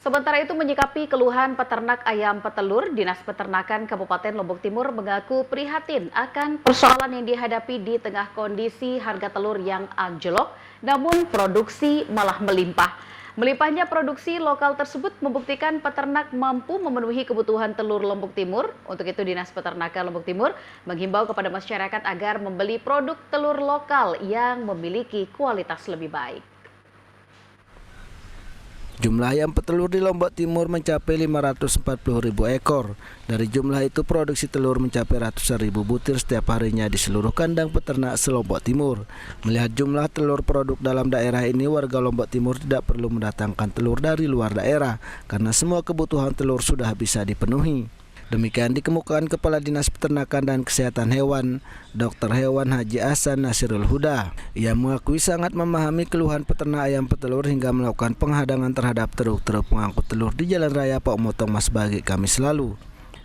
Sementara itu menyikapi keluhan peternak ayam petelur, Dinas Peternakan Kabupaten Lombok Timur mengaku prihatin akan persoalan yang dihadapi di tengah kondisi harga telur yang anjlok, namun produksi malah melimpah. Melimpahnya produksi lokal tersebut membuktikan peternak mampu memenuhi kebutuhan telur Lombok Timur. Untuk itu Dinas Peternakan Lombok Timur menghimbau kepada masyarakat agar membeli produk telur lokal yang memiliki kualitas lebih baik. Jumlah ayam petelur di Lombok Timur mencapai 540.000 ekor. Dari jumlah itu produksi telur mencapai ratusan ribu butir setiap harinya di seluruh kandang peternak se-Lombok Timur. Melihat jumlah telur produk dalam daerah ini, warga Lombok Timur tidak perlu mendatangkan telur dari luar daerah karena semua kebutuhan telur sudah bisa dipenuhi. Demikian dikemukakan Kepala Dinas Peternakan dan Kesehatan Hewan, Dr. Hewan Haji Hasan Nasirul Huda. Ia mengakui sangat memahami keluhan peternak ayam petelur hingga melakukan penghadangan terhadap truk-truk pengangkut telur di Jalan Raya Pak Motong Masbagi Kamis lalu.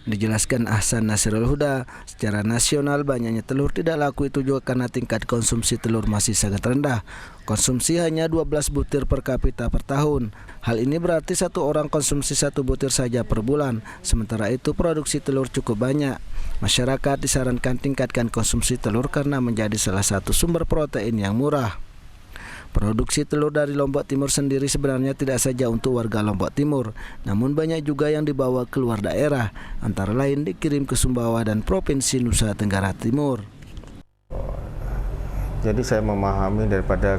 Dijelaskan Hasan Nasirul Huda, secara nasional banyaknya telur tidak laku itu juga karena tingkat konsumsi telur masih sangat rendah. Konsumsi hanya 12 butir per kapita per tahun. Hal ini berarti satu orang konsumsi 1 butir saja per bulan. Sementara itu produksi telur cukup banyak. Masyarakat disarankan tingkatkan konsumsi telur karena menjadi salah satu sumber protein yang murah. Produksi telur dari Lombok Timur sendiri sebenarnya tidak saja untuk warga Lombok Timur, namun banyak juga yang dibawa keluar daerah, antara lain dikirim ke Sumbawa dan Provinsi Nusa Tenggara Timur. Jadi saya memahami daripada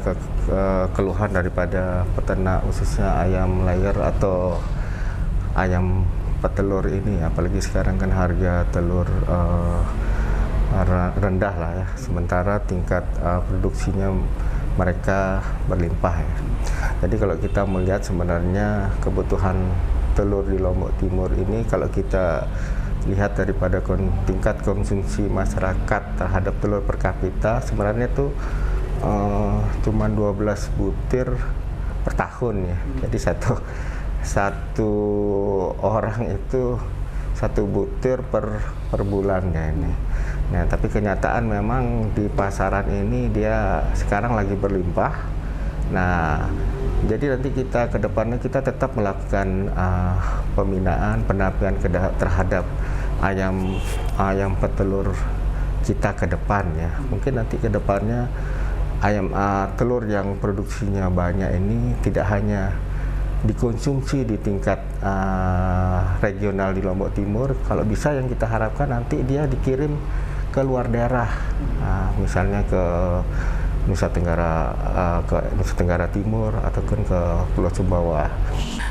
keluhan daripada peternak khususnya ayam layer atau ayam petelur ini, apalagi sekarang kan harga telur rendah lah ya, sementara tingkat produksinya mereka berlimpah ya. Jadi kalau kita melihat sebenarnya kebutuhan telur di Lombok Timur ini, kalau kita lihat daripada tingkat konsumsi masyarakat terhadap telur per kapita sebenarnya itu cuma 12 butir per tahun ya. Jadi satu orang itu 1 butir per bulan ya ini. Nah, tapi kenyataan memang di pasaran ini dia sekarang lagi berlimpah. Nah, jadi nanti kita ke depannya kita tetap melakukan pembinaan, pendampingan terhadap ayam petelur kita ke depan ya. Mungkin nanti ke depannya ayam telur yang produksinya banyak ini tidak hanya dikonsumsi di tingkat regional di Lombok Timur. Kalau bisa yang kita harapkan nanti dia dikirim ke luar daerah, misalnya ke Nusa Tenggara Timur ataupun ke Pulau Sumbawa.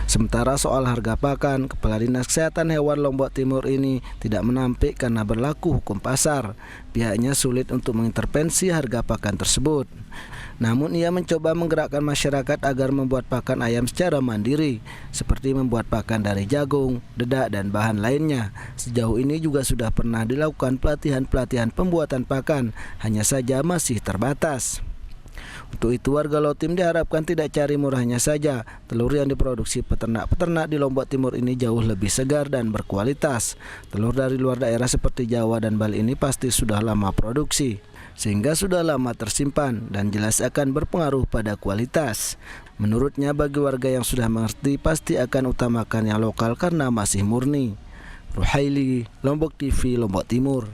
Sementara soal harga pakan, Kepala Dinas Kesehatan Hewan Lombok Timur ini tidak menampik karena berlaku hukum pasar. Pihaknya sulit untuk mengintervensi harga pakan tersebut. Namun ia mencoba menggerakkan masyarakat agar membuat pakan ayam secara mandiri, seperti membuat pakan dari jagung, dedak, dan bahan lainnya. Sejauh ini juga sudah pernah dilakukan pelatihan pembuatan pakan, hanya saja masih terbatas. Untuk itu warga Lotim diharapkan tidak cari murahnya saja. Telur yang diproduksi peternak-peternak di Lombok Timur ini jauh lebih segar dan berkualitas. Telur dari luar daerah seperti Jawa dan Bali ini pasti sudah lama produksi, sehingga sudah lama tersimpan dan jelas akan berpengaruh pada kualitas. Menurutnya bagi warga yang sudah mengerti pasti akan utamakan yang lokal karena masih murni. Ruhaili, Lombok TV, Lombok Timur.